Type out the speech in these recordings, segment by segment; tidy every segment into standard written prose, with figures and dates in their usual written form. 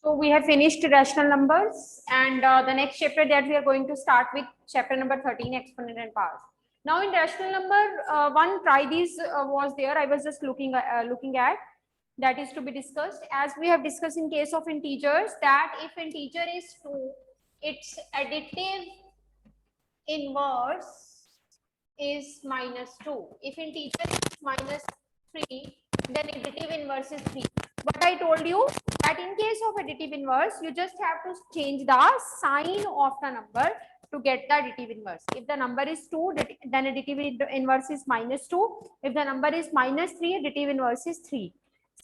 So we have finished rational numbers, and the next chapter that we are going to start with chapter number 13, exponent and powers. Now in rational number one, try these was there. I was just looking at that is to be discussed, as we have discussed in case of integers, that if integer is 2, its additive inverse is -2. If integer is -3, then additive inverse is 3. But I told you that in case of additive inverse, you just have to change the sign of the number to get the additive inverse. If the number is 2, then additive inverse is -2. If the number is -3, additive inverse is 3.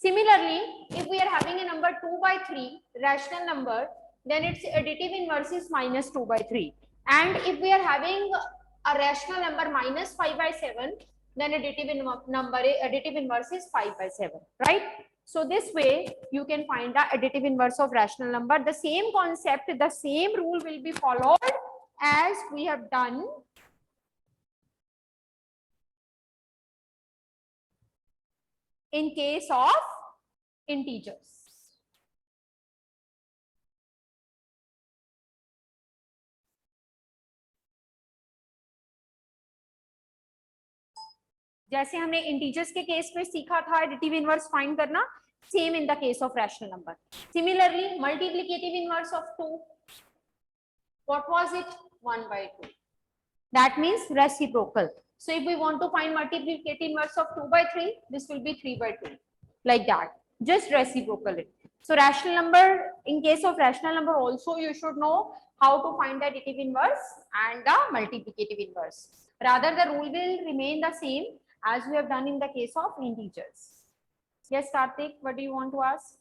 Similarly, if we are having a number 2 by 3, rational number, then its additive inverse is -2 by 3. And if we are having a rational number -5 by 7, then additive inverse is 5 by 7, right? So this way you can find the additive inverse of rational number. The same concept, the same rule will be followed as we have done in case of integers. जैसे हमने integers के case में सीखा था additive inverse find करना, same in the case of rational number. Similarly multiplicative inverse of 2, what was it? 1 by 2. That means reciprocal. So if we want to find multiplicative inverse of 2 by 3, this will be 3 by 2, like that, just reciprocal it. So rational number, in case of rational number also you should know how to find the additive inverse and the multiplicative inverse. Rather the rule will remain the same as we have done in the case of integers. Yes, Karthik, what do you want to ask?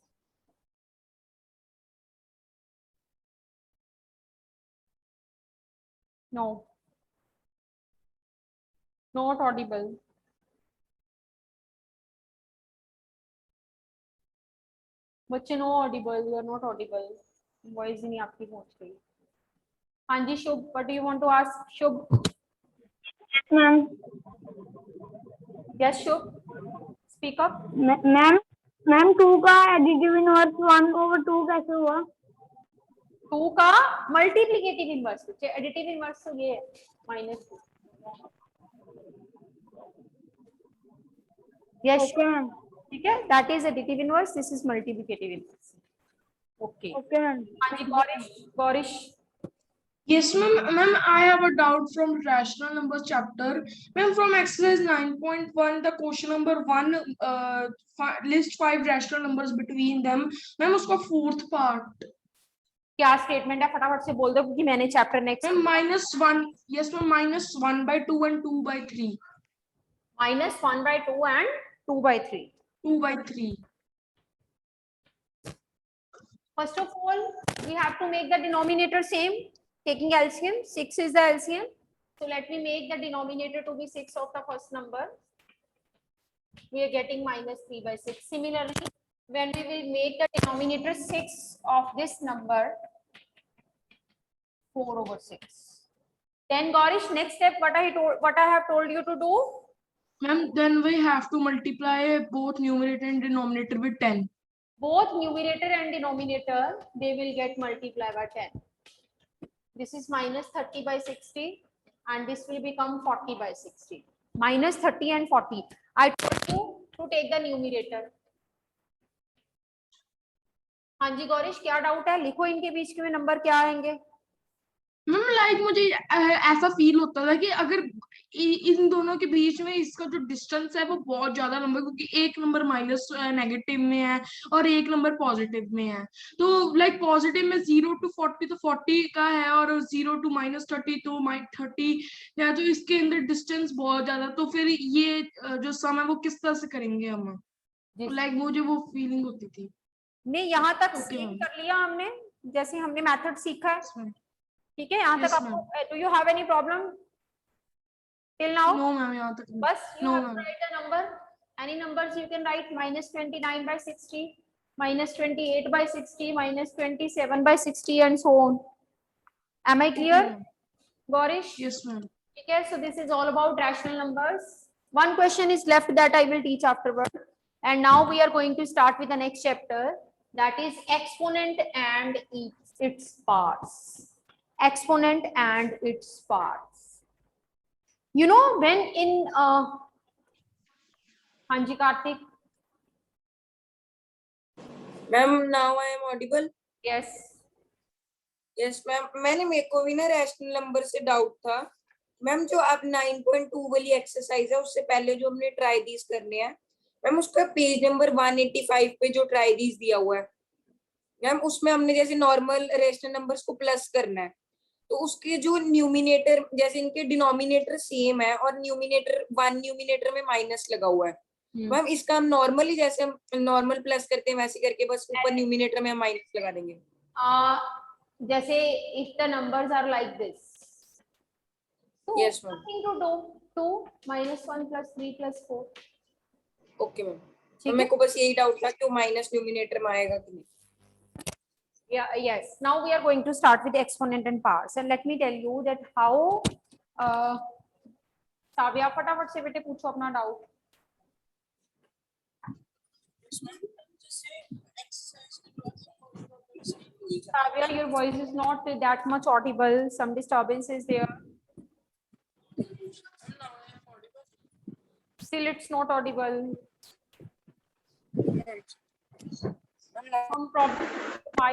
No. Not audible. बच्चे no audible, you are not audible, voice ही नहीं आपकी पहुंच रही. हाँ जी Shubh, what do you want to ask? Shubh. Ma'am. Yes Shubh, speak up. Ma'am 2 का additive inverse 1/2 कैसे हुआ? 2 का मल्टीप्लिकेटिव इनवर्स, एडिटिव इनवर्स तो ये है -2. Yes ma'am. ठीक है, that is additive inverse, this is multiplicative inverse. Okay okay ma'am. हाँ जी Gaurish. Yes, ma'am, I have a doubt from rational numbers chapter. Ma'am, from exercise 9.1, the question number 1, list 5 rational numbers between them. Ma'am, उसका fourth part. क्या statement है, फटाफट से बोल दो क्योंकि मैंने chapter next. -1. Yes, ma'am, -1 by 2 and 2 by 3. -1 by 2 and 2 by 3. 2 by 3. First of all, we have to make the denominator same. Taking LCM, 6 is the LCM. So let me make the denominator to be 6 of the first number. We are getting -3 by 6. Similarly, when we will make the denominator 6 of this number, 4/6. Then Gaurish, next step, what I have told you to do? Ma'am, then we have to multiply both numerator and denominator with 10. Both numerator and denominator, they will get multiplied by 10. This is -30 by 60 and this will become 40 by 60. -30 and 40. I told you to take the numerator. हाँ जी गौरीश, क्या doubt है? लिखो इनके बीच के में number क्या आएंगे. Ma'am like मुझे ऐसा फील होता था कि अगर इन दोनों के बीच में इसका जो डिस्टेंस है वो बहुत ज्यादा लंबा है, क्योंकि एक नंबर माइनस नेगेटिव में है और एक नंबर पॉजिटिव में है. तो लाइक पॉजिटिव में 0 to 40 तो 40 का है और 0 to -30 तो -30 है. तो इसके अंदर डिस्टेंस बहुत ज्यादा, तो फिर ये जो सम है वो किस तरह से करेंगे हम? लाइक मुझे वो फीलिंग होती थी. नहीं, यहाँ तक स्कीम कर लिया हमने, जैसे हमने मेथड सीखा है. ठीक है, यहाँ तक आपको do you have any problem till now? No ma'am, यहाँ तक बस you have to write the number, any numbers you can write. -29 by 60, -28 by 60, -27 by 60 and so on. Am I clear? Gaurish? Yes ma'am. ठीक है, so this is all about rational numbers. One question is left that I will teach afterward, and now we are going to start with the next chapter, that is exponent and its parts. Exponent and its parts. You know, when in Hanji Karthik. Ma'am now I am audible? Yes. Yes ma'am, मैंने मेरे को भी ना rational number से doubt था ma'am. जो अब 9.2 वाली एक्सरसाइज है उससे पहले जो हमने ट्राई दीज करने हैं मैम, उसका पेज नंबर 185 पे जो ट्राई दीज दिया हुआ है मैम, उसमें हमने जैसे नॉर्मल रैशनल नंबर्स को प्लस करना है, तो उसके जो न्यूमिनेटर, जैसे इनके डिनोमिनेटर सेम है और न्यूमिनेटर न्यूमिनेटर में माइनस लगा हुआ है मैम, इसका हम नॉर्मली जैसे हम नॉर्मल प्लस करते हैं वैसे करके बस ऊपर न्यूमिनेटर में हम माइनस लगा देंगे। जैसे if the numbers are like this, so Yes, ma'am. nothing to do, 2 minus 1 plus 3 plus 4. Okay ma'am, तो मेरे को बस यही डाउट था कि वो माइनस न्यूमिनेटर में आएगा कि नहीं। Yeah, yes. Now we are going to start with exponent and powers, and let me tell you that how. साविया फटाफट से बेटे पूछो अपना doubt. Savia, your voice is not that much audible. Some disturbance is there. Still, it's not audible. Some problem. My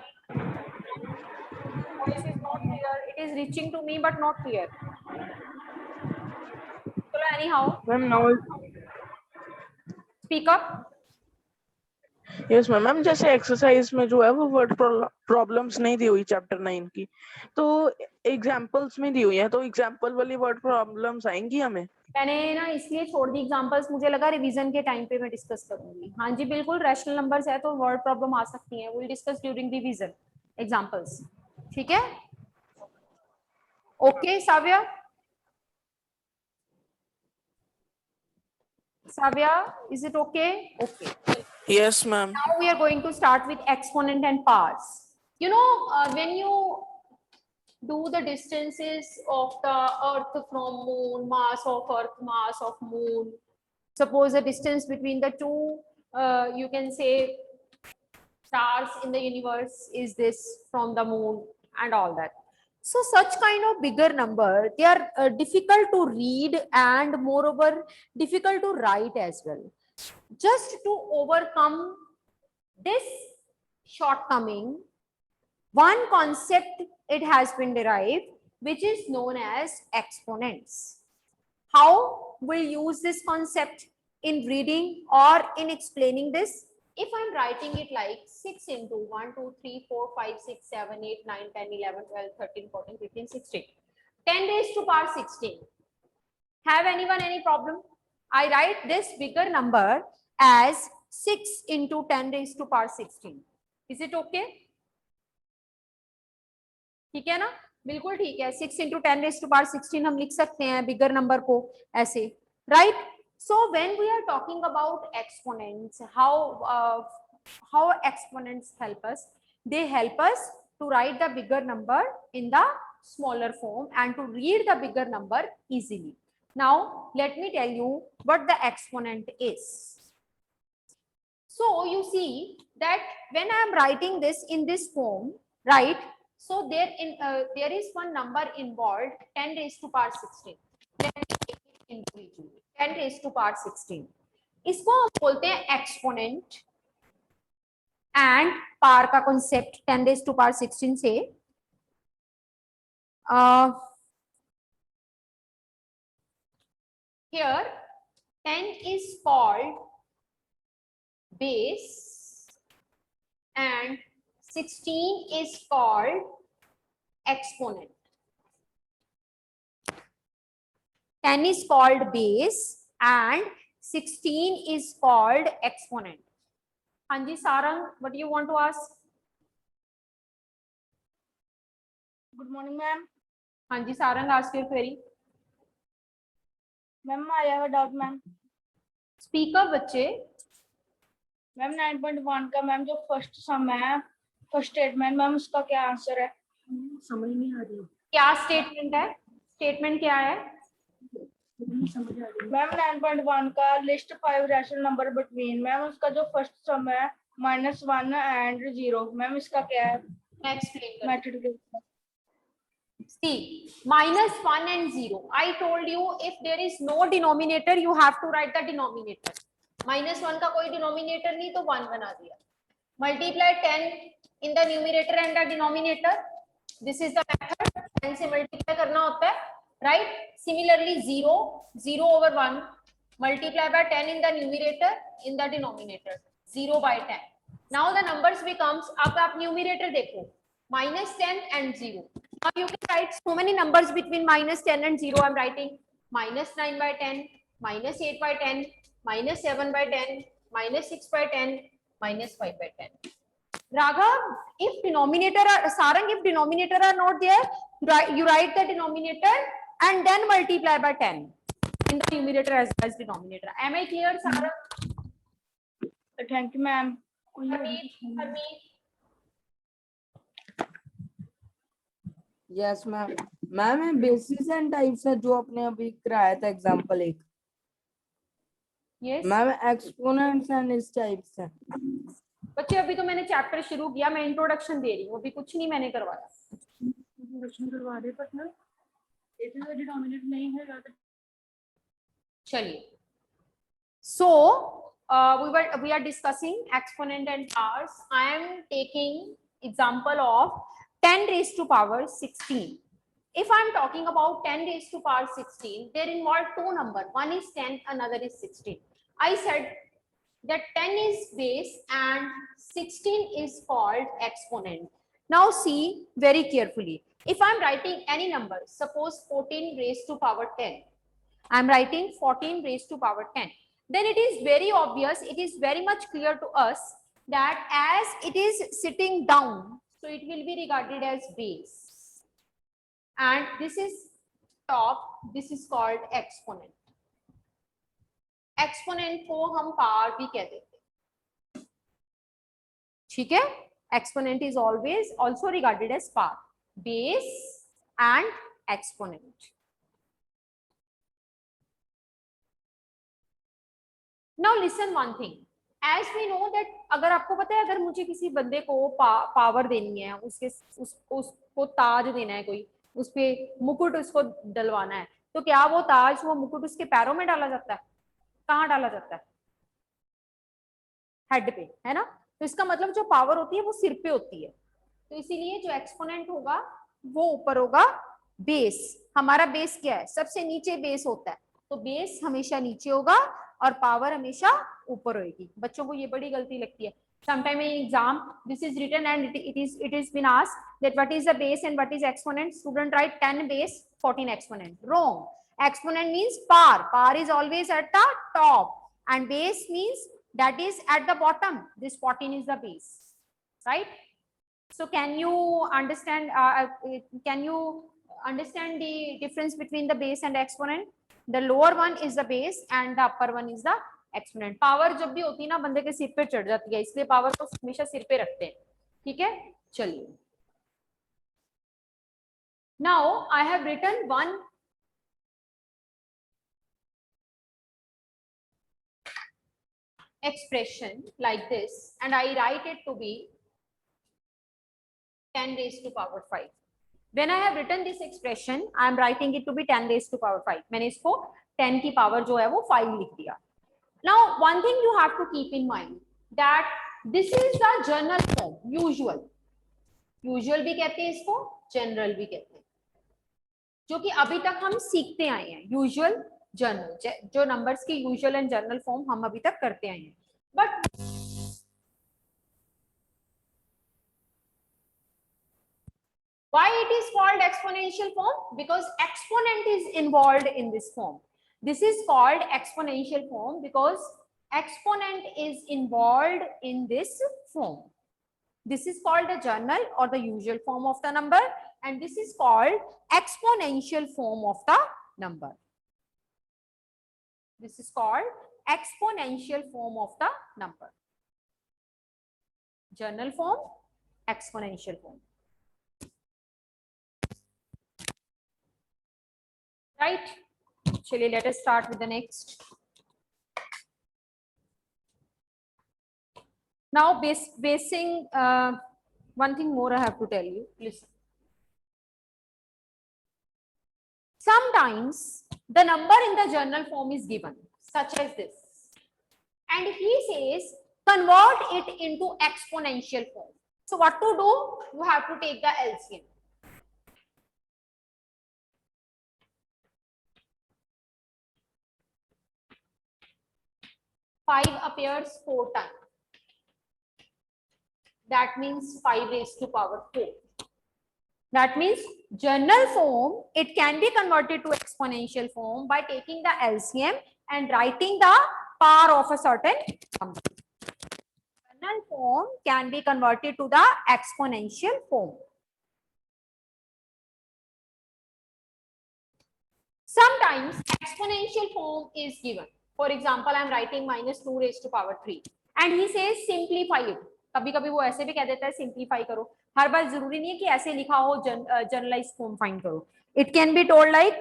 voice is not clear. It is reaching to me, but not clear. So anyhow, ma'am now speak up. Yes ma'am जैसे exercise में जो है वो word problems नहीं दी हुई chapter 9 की, तो examples में दी हुई है, तो एग्जांपल वाली वर्ड प्रॉब्लम्स आएंगी हमें? मैंने ना इसलिए छोड़ दी एग्जांपल्स, मुझे लगा रिवीजन के टाइम पे मैं डिस्कस करूंगी। हाँ जी बिल्कुल, रैशनल नंबर्स है तो वर्ड प्रॉब्लम आ सकती है, will discuss during revision examples. ठीक है, okay साव्या? Savya, is it okay? Okay. Yes, ma'am. Now we are going to start with exponent and powers. You know, when you do the distances of the Earth from Moon, mass of Earth, mass of Moon. Suppose the distance between the two, you can say, stars in the universe is this from the Moon and all that. So such kind of bigger number, they are difficult to read and moreover difficult to write as well. Just to overcome this shortcoming, one concept it has been derived, which is known as exponents. How we'll use this concept in reading or in explaining this? If I'm writing it like 6 into 1, 2, 3, 4, 5, 6, 7, 8, 9, 10, 11, 12, 13, 14, 15, 16. 10 raised to power 16. Have anyone any problem? I write this bigger number as 6 into 10 raised to power 16. Is it okay? ठीक है ना? बिल्कुल ठीक है। 6 into 10 raised to power 16 हम लिख सकते हैं बिगर नंबर को ऐसे, right? So when we are talking about exponents, how exponents help us? They help us to write the bigger number in the smaller form and to read the bigger number easily. Now let me tell you what the exponent is. So you see that when I am writing this in this form, right? So there is one number involved, 10 raised to power 16. Let me take it individually. 10 raised to power 16. इसको हम बोलते हैं exponent and power का concept 10 raised to power 16 से here 10 is called base and 16 is called exponent. 10 is called base and 16 is called exponent. Hanji Sarang, what do you want to ask? Good morning, ma'am. Hanji Sarang, ask your query. Ma'am, I have a doubt, ma'am. Speak up बच्चे. Ma'am 9.1 का ma'am जो first सम है, first statement, ma'am उसका क्या answer है? समझ नहीं आ रही। क्या स्टेटमेंट है? स्टेटमेंट क्या है? मैम 9.1 का list 5 rational number between, ma'am उसका जो फर्स्ट सम है -1 and 0। मैम इसका क्या है मैं एक्सप्लेन कर method? See, -1 and 0. I told you if there is no denominator, you have to write the denominator. -1 का कोई denominator नहीं तो 1 बना दिया. Multiply 10 in the numerator and the denominator. This is the method. 10 से multiply करना होता है, right? Similarly, 0 over 1 multiply by 10 in the numerator, in the denominator. 0 by 10. Now the numbers becomes. अब आप numerator देखो. -10 and 0. Now you can write so many numbers between -10 and 0. I'm writing -9 by 10, -8 by 10, -7 by 10, -6 by 10, -5 by 10. Raghav, if denominator are Sarang, if denominator are not there, you write the denominator and then multiply by 10 in the numerator as well as denominator. Am I clear, Sarang? Thank you ma'am. Harmeet. Yes ma'am. Ma'am basis and types है जो आपने अभी कराया था example एक। Yes. Ma'am exponents and इस types है। बच्चे अभी तो मैंने चैप्टर शुरू किया, मैं इंट्रोडक्शन दे रही हूँ, अभी कुछ नहीं मैंने करवाया। इंट्रोडक्शन करवा दे पर ना इसमें डिनोमिनेटर नहीं है ज्यादा। चलिए, so we are discussing exponent and powers. I am taking example of 10 raised to power 16. If I am talking about 10 raised to power 16, there involve two numbers. One is 10, another is 16. I said that 10 is base and 16 is called exponent. Now see very carefully. If I am writing any number, suppose 14 raised to power 10, I am writing 14 raised to power 10. Then it is very obvious, it is very much clear to us that as it is sitting down, so it will be regarded as base. And this is top, this is called exponent. Exponent को हम power भी कह देते हैं, ठीक है? Exponent is always also regarded as power, base and exponent. Now listen one thing, as we know that अगर आपको पता है, अगर मुझे किसी बंदे को पावर देनी है, उसके उसको ताज देना है, कोई उस पे मुकुट उसको डलवाना है, तो क्या वो ताज, वो मुकुट उसके पैरों में डाला जाता है? कहाँ डाला जाता है? हेड पे, है ना? तो इसका मतलब जो पावर होती है वो सिर पे होती है, तो इसीलिए जो एक्सपोनेंट होगा वो ऊपर होगा बेस. हमारा बेस क्या है? सबसे नीचे बेस होता है, तो बेस हमेशा नीचे होगा और पावर हमेशा ऊपर होगी. बच्चों को ये बड़ी गलती लगती है. Sometime in exam this is written and it is been asked that what is the base and what is exponent. Student write 10 base 14 exponent. Wrong. Exponent means power. Power is always at the top and base means that is at the bottom. This 14 is the base, right? So can you understand the difference between the base and exponent? The lower one is the base and the upper one is the exponent. Power जब भी होती है ना बंदे के सिर पे चढ़ जाती है, इसलिए पावर को हमेशा सिर पे रखते हैं, ठीक है? चलिए, now I have written one expression like this and I write it to be 10 raised to power 5. When I have written this expression, I am writing it to be 10 raised to power 5. मैंने इसको 10 की power जो है वो 5 लिख दिया. Now one thing you have to keep in mind that this is the general form, usual भी कहते हैं इसको, general भी कहते हैं, जो कि अभी तक हम सीखते आए हैं. यूजुअल, जनरल, जो नंबर्स की यूजुअल एंड जनरल फॉर्म हम अभी तक करते आए हैं. But why it is called exponential form? Because exponent is involved in this form. This is called exponential form because exponent is involved in this form. This is called the general or the usual form of the number and this is called exponential form of the number. This is called exponential form of the number. General form, exponential form. Right? Chलिए, let us start with the next. Now, basing one thing more I have to tell you. Listen. Sometimes the number in the journal form is given, such as this, and he says convert it into exponential form. So what to do? You have to take the LCM. Five appears 4 times. That means 5 raised to power 4. That means journal form, it can be converted to exponential form by taking the LCM and writing the power of a certain number. Journal form can be converted to the exponential form. Sometimes exponential form is given. For example, I am writing minus 2 raised to power 3 and he says simplify it. कभी कभी वो ऐसे भी कह देता है simplify करो. हर बार जरूरी नहीं है कि ऐसे लिखा हो जनरलाइज फॉर्म फाइंड करो. It can be told like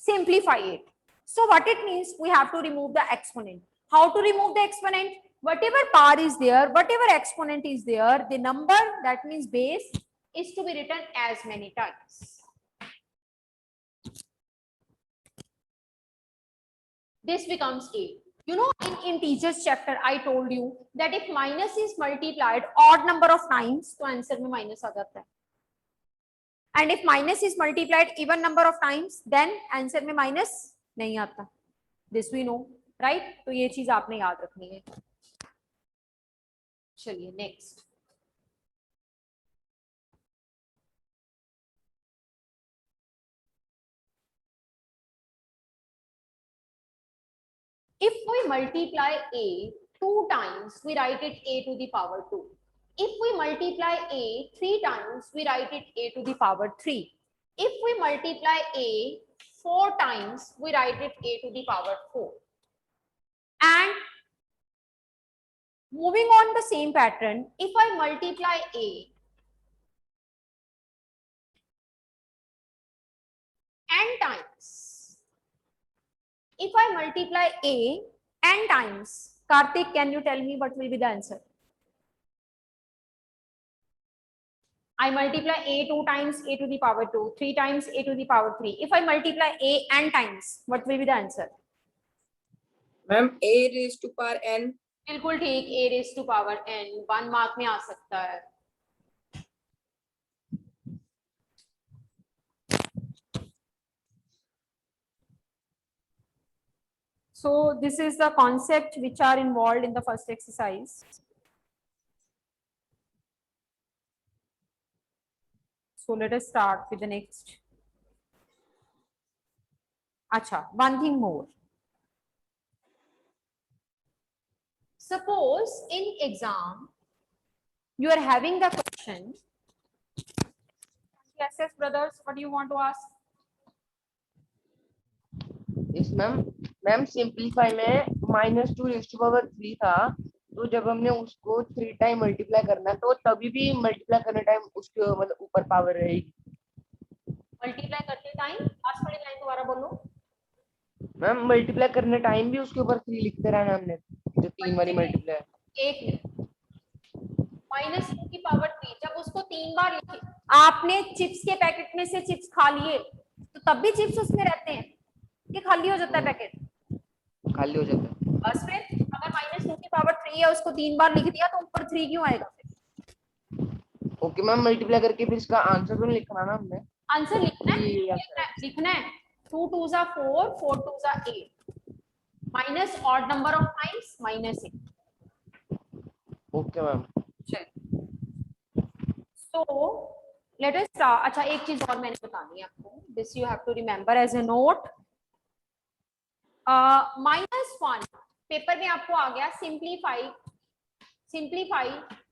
simplify it. So what it means, we have to remove the exponent. How to remove the exponent? Whatever power is there, whatever exponent is there, the number, that means base, is to be written as many times. This becomes A. You know, in integers chapter, I told you that if minus is multiplied odd number of times, तो answer में minus आ जाता है. And if minus is multiplied even number of times, then answer में minus नहीं आता. This we know, right? तो ये चीज आपने याद रखनी है. चलिए next. If we multiply A 2 times, we write it A to the power 2. If we multiply A 3 times, we write it A to the power 3. If we multiply A 4 times, we write it A to the power 4. And moving on the same pattern, if I multiply A n times, if I multiply A n times, Karthik, can you tell me what will be the answer? I multiply A 2 times A to the power 2, 3 times A to the power 3. If I multiply A n times, what will be the answer? Ma'am A raised to power n. बिल्कुल ठीक, A raised to power n 1 mark में आ सकता है. So this is the concept which are involved in the first exercise. So let us start with the next. Acha, one thing more. Suppose in exam, you are having the question. Yes, brothers, what do you want to ask? Yes ma'am. Ma'am simplify में -2 raise to power 3 था, तो जब हमने उसको 3 time multiply करना है तो तभी भी मल्टीप्लाई करने टाइम उसके मतलब ऊपर पावर रहेगी. मल्टीप्लाई करते टाइम लास्ट वाली लाइन दोबारा बोलो. मैम मल्टीप्लाई करने टाइम भी उसके ऊपर 3 लिखते रहना हमने, जो 3 बारी मल्टीप्लाई. एक मिनट. -2 की पावर 3 जब उसको 3 बार लिखे, आपने चिप्स के पैकेट में से चिप्स खा लिए तो तब भी चिप्स उसमें रहते हैं कि खाली हो जाता है पैकेट? खाली हो जाता है. बस फिर अगर -2 की पावर 3 है उसको 3 बार लिख दिया तो ऊपर 3 क्यों आएगा फिर? ओके मैम, मल्टीप्लाई करके फिर इसका आंसर तो लिखना ना हमने. आंसर लिखना है. 2 2 जा 4, 4 2 जा 8 minus odd number of times -8. Okay ma'am. So let us start. अच्छा, एक चीज और मैंने बतानी है आपको. This you have to remember as a note. -1 paper में आपको आ गया. Simplify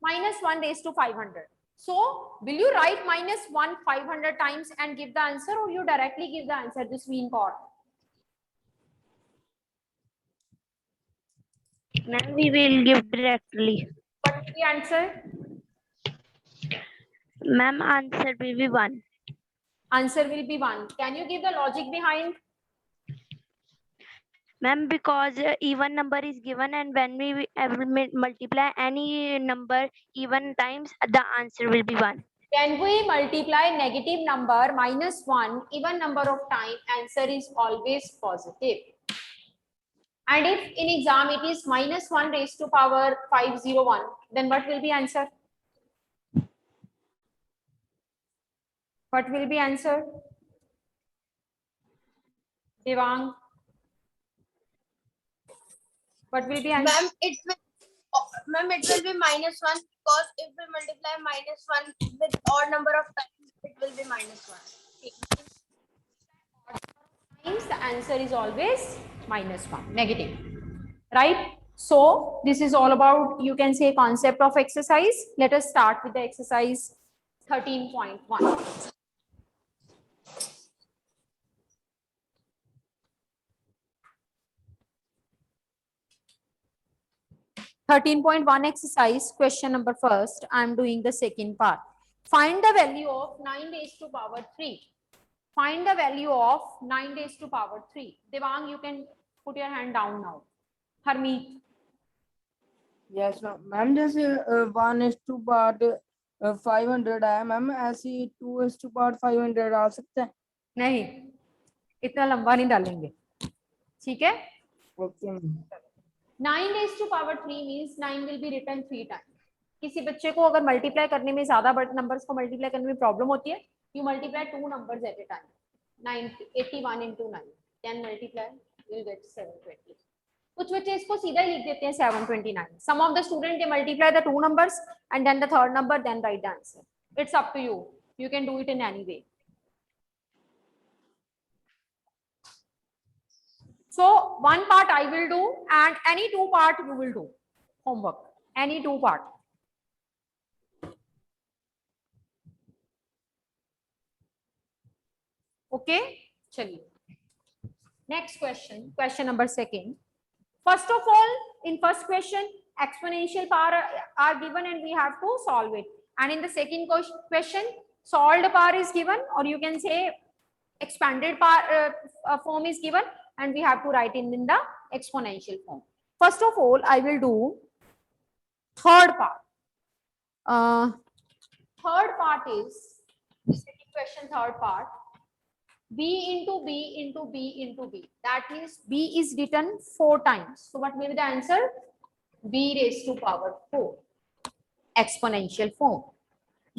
-1 raised to 500. So will you write -1 500 times and give the answer, or you directly give the answer? This mean part. Ma'am, we will give directly. What is the answer? Ma'am, answer will be 1. Answer will be 1. Can you give the logic behind? Ma'am, because even number is given, and when we multiply any number even times, the answer will be 1. When we multiply negative number minus 1 even number of time, answer is always positive. And if in exam it is minus 1 raised to power 501, then what will be answer? What will be answer? Devang. What will be answer? Ma'am, it will be minus 1 because if we multiply minus 1 with odd number of times, it will be minus 1. Times the answer is always minus 1, negative, right? So this is all about, you can say, concept of exercise. Let us start with the exercise 13.1. Exercise, question number first. I am doing the second part. Find the value of 9 raised to power 3. Find the value of 9 raised to power 3. Devang, you can put your hand down now. Harmeet. Yes ma'am, जैसे 1:500 है ma'am, ऐसे ही 2:500 आ सकता है? नहीं, इतना लंबा नहीं डालेंगे, ठीक है? Okay ma'am. 9 raised to power 3 means 9 will be written 3 times. किसी बच्चे को अगर मल्टीप्लाई करने में, ज्यादा नंबर्स को मल्टीप्लाई करने में प्रॉब्लम होती है, you multiply 2 numbers at a time. 81 into 9, 10 multiply, you will get 720. कुछ बच्चे इसको सीधा ही लिख देते हैं 729. Some of the student they multiply the 2 numbers and then the third number, then write the answer. It's up to you. You can do it in any way. So one part I will do and any 2 part you will do homework. Any 2 part. Okay, chaliye. Next question, question number 2. First of all, in first question, exponential power are given and we have to solve it. And in the second question, solved power is given, or you can say expanded power form is given, and we have to write in the exponential form. First of all, I will do third part. Third part is, second question, third part. B into B into B into B. That means B is written 4 times. So what will be the answer? B raised to power 4. Exponential form.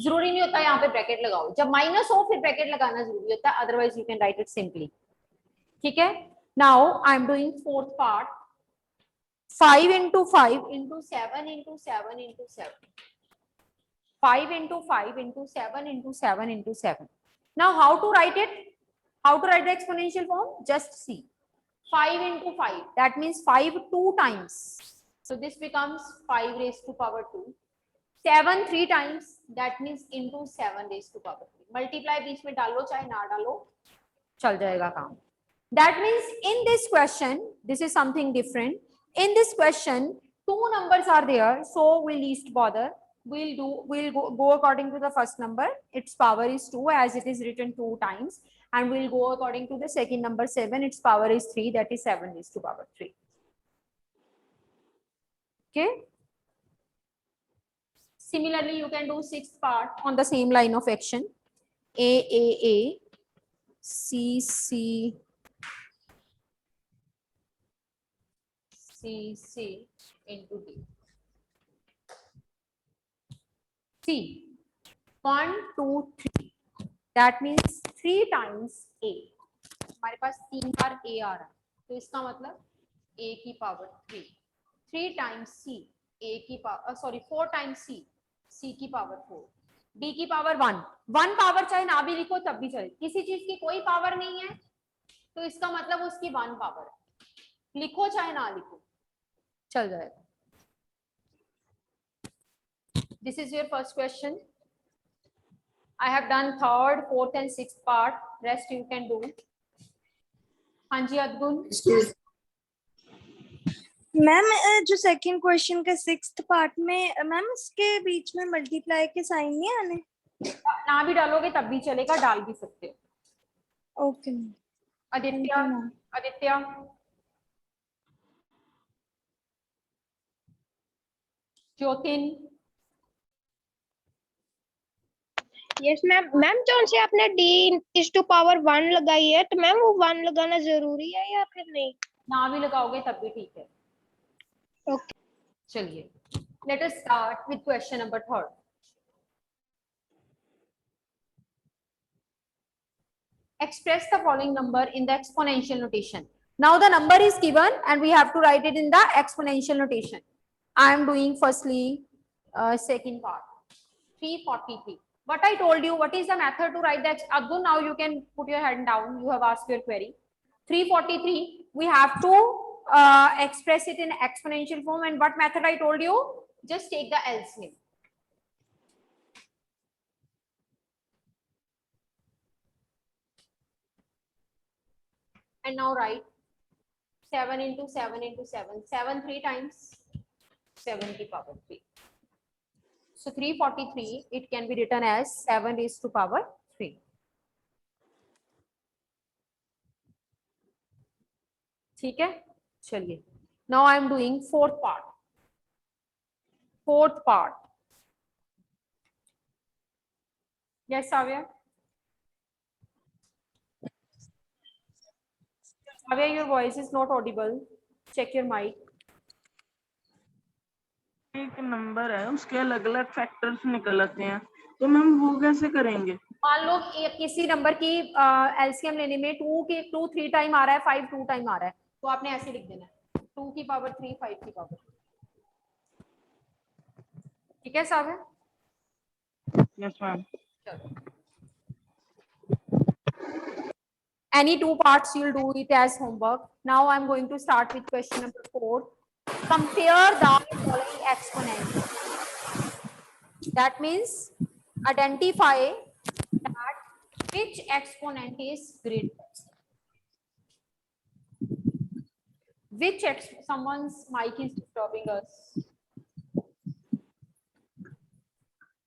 जरूरी नहीं होता यहाँ पे bracket लगाओ, जब minus हो फिर bracket लगाना जरूरी होता है, otherwise you can right it simply. ठीक है? Now I am doing fourth part. 5 into 5 into 7 into 7 into 7. 5 into 5 into 7 into 7 into 7. Now how to write it? How to write the exponential form? Just see. 5 into 5. That means 5 2 times. So this becomes 5 raised to power 2. 7 3 times. That means into 7 raised to power 3. Multiply बीच में डालो चाहे ना डालो, चल जाएगा काम. That means in this question, this is something different. In this question, 2 numbers are there, so we'll least bother. We'll go according to the first number. Its power is 2 as it is written 2 times. And we'll go according to the second number 7. Its power is 3. That is 7 raised to power 3. Okay. Similarly, you can do 6th part on the same line of action. A, C, C, C, C into D. C. 1, 2, 3. That means 3 times A. हमारे पास 3 बार A आ रहा है, तो इसका मतलब A की power 3. 3 times C, A की power, sorry, 4 times C, C की power 4. D की पावर 1. 1 पावर चाहे ना भी लिखो तब भी चले. किसी चीज की कोई पावर नहीं है, तो इसका मतलब उसकी 1 पावर है. लिखो चाहे ना लिखो, चल जाएगा. This is your first question. I have done 3rd, 4th and 6th part. Rest you can do. हाँ जी अद्गुन. मैम जो सेकंड क्वेश्चन का 6th पार्ट में मैम इसके बीच में मल्टीप्लाई के साइन नहीं आने? ना भी डालोगे तब भी चलेगा, डाल भी सकते हो. Okay. Aditya. Aditya Jyotin, yes ma'am. Ma'am जो से आपने d⁻1 लगाई है, तो मैम वो 1 लगाना जरूरी है या फिर नहीं? ना भी लगाओगे तब भी ठीक है। ओके। चलिए, let us start with question number 3. Express the following number in the exponential notation. Now the number is given and we have to write it in the exponential notation. I am doing firstly second part, 343. What I told you, what is the method to write that? Abdul, now you can put your hand down. You have asked your query. 343, we have to express it in exponential form. And what method I told you? Just take the LCM. And now write 7 into 7 into 7. 7 3 times, 7 to power 3. So 343, it can be written as 7 raised to power 3. ठीक है, चलिए. Now I am doing fourth part. Fourth part. Yes, Savya. Savya, your voice is not audible. Check your mic. एक number है, उसके अलग अलग factors निकल आते हैं, तो मैम वो कैसे करेंगे? मान लो किसी नंबर की एलसीएम लेने में 2 3 टाइम आ रहा है, 5 2 टाइम आ रहा है, तो आपने ऐसे लिख देना है 2 की पावर 3 5 की पावर 3. ठीक है साहब? Yes ma'am. Any two parts you'll do it as homework. Now I'm going to start with question number 4. Compare the following exponents. That means identify that which exponent is greater. Someone's mic is disturbing us.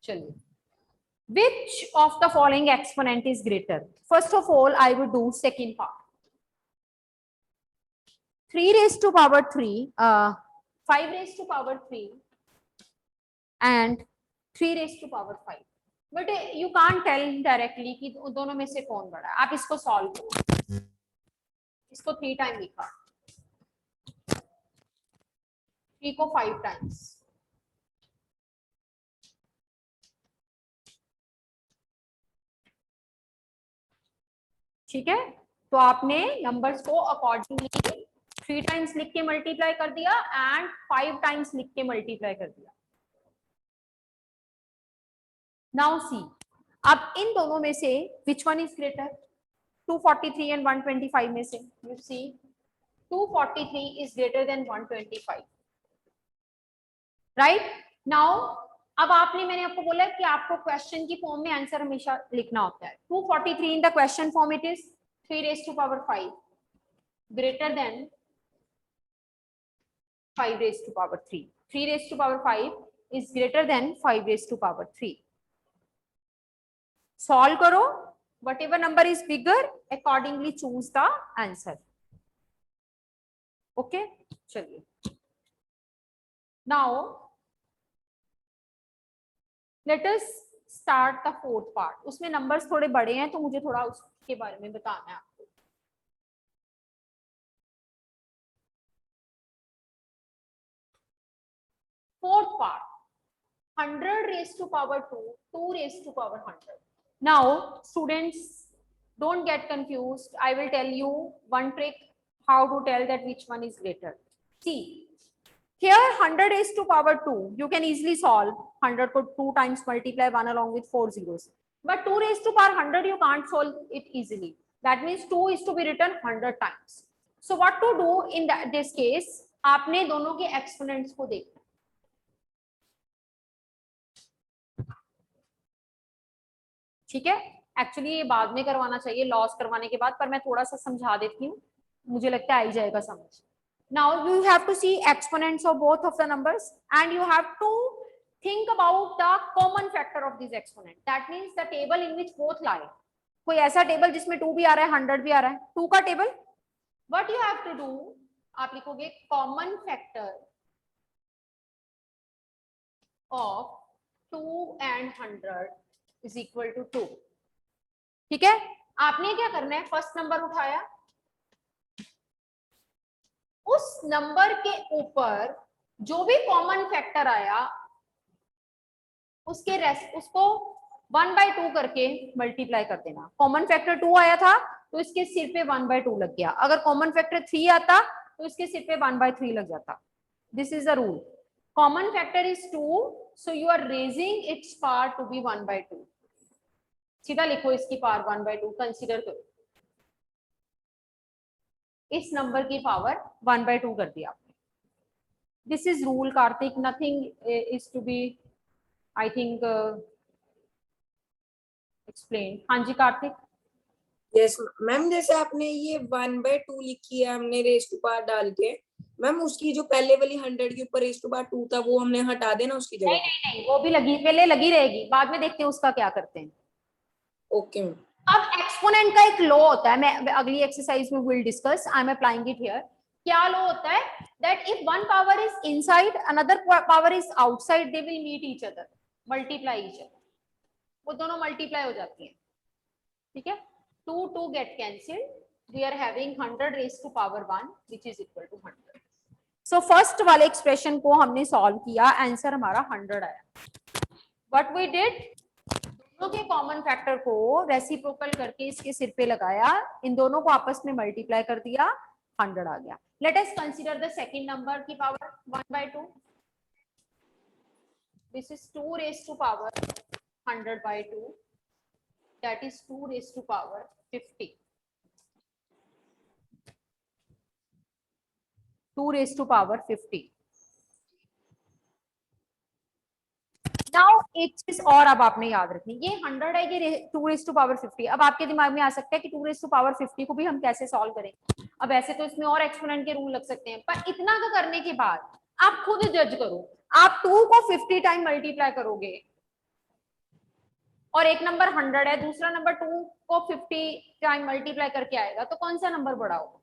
Chaliye. Which of the following exponent is greater? First of all, I will do second part. 3 raised to power 3, 5 raised to power 3 and 3 raised to power 5. But you can't tell directly कि दोनों में से कौन बड़ा है. आप इसको solve करो. इसको 3 टाइम लिखा, 3 को 5 टाइम्स. ठीक है, तो आपने नंबर्स को अकॉर्डिंगली 3 टाइम्स लिख के मल्टीप्लाई कर दिया एंड 5 टाइम्स लिख के मल्टीप्लाई कर दिया. नाउ सी, अब इन दोनों में से which one is greater? 243 and 125 में से you see 243 is greater than 125. Right now, अब मैंने आपको बोला कि आपको क्वेश्चन की फॉर्म में आंसर हमेशा लिखना होता है. 243 in the question form it is 3 raised to power 5 greater than 5 raised to power 3. 3 raised to power 5 is greater than 5 raised to power 3. Solve करो, whatever number is bigger, accordingly choose the answer. Okay, चलिए. Now let us start the fourth part. उसमें numbers थोड़े बड़े हैं तो मुझे थोड़ा उसके बारे में बताना है आपको. Fourth part, 100 raised to power 2, 2 raised to power 100. Now students, don't get confused. I will tell you one trick how to tell that which one is greater. See, here 100 raised to power 2, you can easily solve. 100 को 2 times multiply 1 along with 4 zeros. But 2 raised to power 100 you can't solve it easily. That means 2 is to be written 100 times. So what to do in this case? आपने दोनों के exponents को देखना. ठीक है, actually ये बाद में करवाना चाहिए लॉस करवाने के बाद, पर मैं थोड़ा सा समझा देती हूँ, मुझे लगता है आ ही जाएगा समझ. Now you have to see exponents of both of the numbers and you have to think about the common factor of this exponent. That means the table in which both lie. कोई ऐसा table जिसमें 2 भी आ रहा है 100 भी आ रहा है, 2 का table. What you have to do, आप लिखोगे common factor of 2 and 100 is equal to 2. ठीक है, आपने क्या करना है, फर्स्ट नंबर उठाया, उस नंबर के ऊपर जो भी कॉमन फैक्टर आया उसके उसको 1/2 करके मल्टीप्लाई कर देना। कॉमन फैक्टर 2 आया था तो इसके सिर पे 1/2 लग गया, अगर कॉमन फैक्टर 3 आता तो इसके सिर पे 1/3 लग जाता। This is the rule, common factor is 2, so you are raising its power to be 1/2। सीधा लिखो इसकी पावर 1/2 कंसीडर करो, इस नंबर की पावर 1/2 कर दिया आपने। This is rule Kartik, nothing is to be I think explain. हाँ जी कार्तिक। यस मैम, जैसे आपने ये 1/2 लिखी है हमने रेस टू पावर डाल के, मैम उसकी जो पहले वाली 100 के ऊपर रेस टू पावर 2 था वो हमने हटा देना उसकी जगह। नहीं, वो भी लगी, पहले लगी रहेगी, बाद में देखते हैं उसका क्या करते हैं। Okay ma'am. अब एक्सपोनेंट का एक लॉ होता है, मैं अगली एक्सरसाइज में will discuss, I am applying it here. क्या लॉ होता है, that if one power is inside another power is outside, they will meet each other, multiply each other, वो दोनों मल्टीप्लाई हो जाती हैं। ठीक है, 2 get cancelled, we are having 100 raise to power 1 which is equal to 100। So first वाले expression को हमने सॉल्व किया, आंसर हमारा 100 आया। व्हाट वी डिड, दोनों के कॉमन फैक्टर को रेसिप्रोकल करके इसके सिर पे लगाया, इन दोनों को आपस में मल्टीप्लाई कर दिया, 100 आ गया। Let us consider the second number की power 1/2, this is 2 raise to power 100/2, that is 2 raised to power 50, 2 raised to power 50। Now एक चीज और अब आपने याद रखनी, ये 100 है, ये 2 raised to power 50। अब आपके दिमाग में आ सकता है कि 2 raised to power 50 को भी हम कैसे सॉल्व करें। अब ऐसे तो इसमें और एक्सपोनेंट के रूल लग सकते हैं, पर इतना का करने के बाद आप खुद जज करो, आप 2 को 50 टाइम मल्टीप्लाई करोगे और एक नंबर 100 है, दूसरा नंबर 2 को 50 टाइम मल्टीप्लाई करके आएगा, तो कौन सा नंबर बड़ा होगा?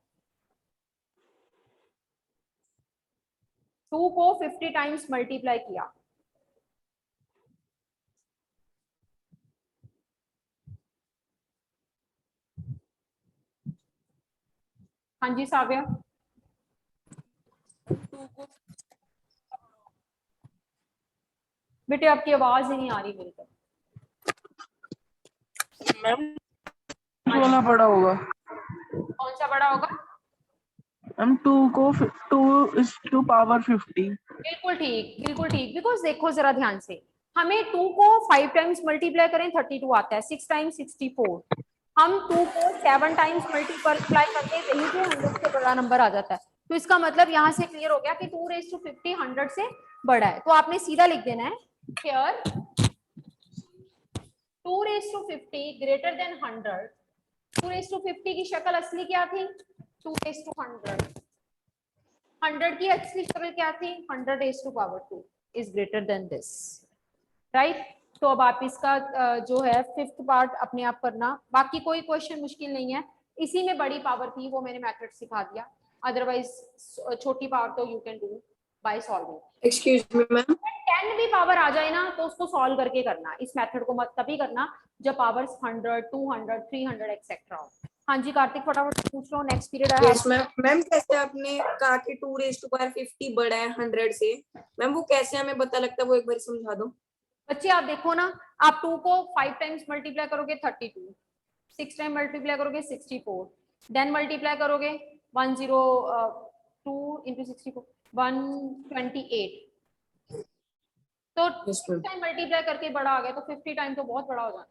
2 को 50 टाइम्स मल्टीप्लाई किया, हाँ जी साव्या। बेटे आपकी आवाज ही नहीं आ रही मेरे तक। मैम वाला बड़ा होगा। कौन सा बड़ा होगा? मैम 2 को 2 is to power 50। बिल्कुल ठीक, बिल्कुल ठीक। बिकॉज देखो जरा ध्यान से, हमें 2 को 5 टाइम्स मल्टीप्लाई करें 32 आता है, 6 टाइम्स 64, हम 2 को 7 टाइम्स मल्टीप्लाई करते हैं, यही से 100 से बड़ा नंबर आ जाता है। तो इसका मतलब यहाँ से क्लियर हो गया कि 2 raised to 50 100 से बड़ा है। तो आपने सीधा लिख देना है here 2 raised to 50 greater than 100। 2 raised to 50 की शक्ल असली क्या थी? 2 raised to 100। 100 की असली शक्ल क्या थी? 100 raised to power 2 is greater than this, right? तो अब आप इसका जो है 5th पार्ट अपने आप करना, बाकी कोई क्वेश्चन मुश्किल नहीं है। इसी में बड़ी पावर थी, वो मैंने मेथड सिखा दिया, अदरवाइज छोटी पावर तो you can do by solving. Excuse me ma'am, 10 भी पावर आ जाए ना तो उसको सॉल्व करके करना, इस मेथड को मत तभी करना जब पावर्स 100 200 300 एक्सेट्रा हो। हाँ जी कार्तिक फटाफट पूछ लो, नेक्स्ट पीरियड है। Yes ma'am. मैम जैसे आपने कहा कि 2 raised to power 50 बड़ा है 100 से, मैम वो कैसे हमें पता लगता है, वो एक बार समझा दो। बच्चे आप देखो ना, आप 2 को 5 टाइम्स मल्टीप्लाई करोगे 32, 6 टाइम मल्टीप्लाई करोगे 64, देन मल्टीप्लाई करोगे 102 into 64 128, तो 6 टाइम मल्टीप्लाई करके बड़ा आ गया, तो 50 टाइम तो बहुत बड़ा हो जाता है,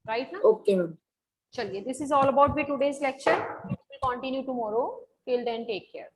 राइट ना? Okay ma'am. चलिए, this is all about today's lecture, we will continue tomorrow, till then take care.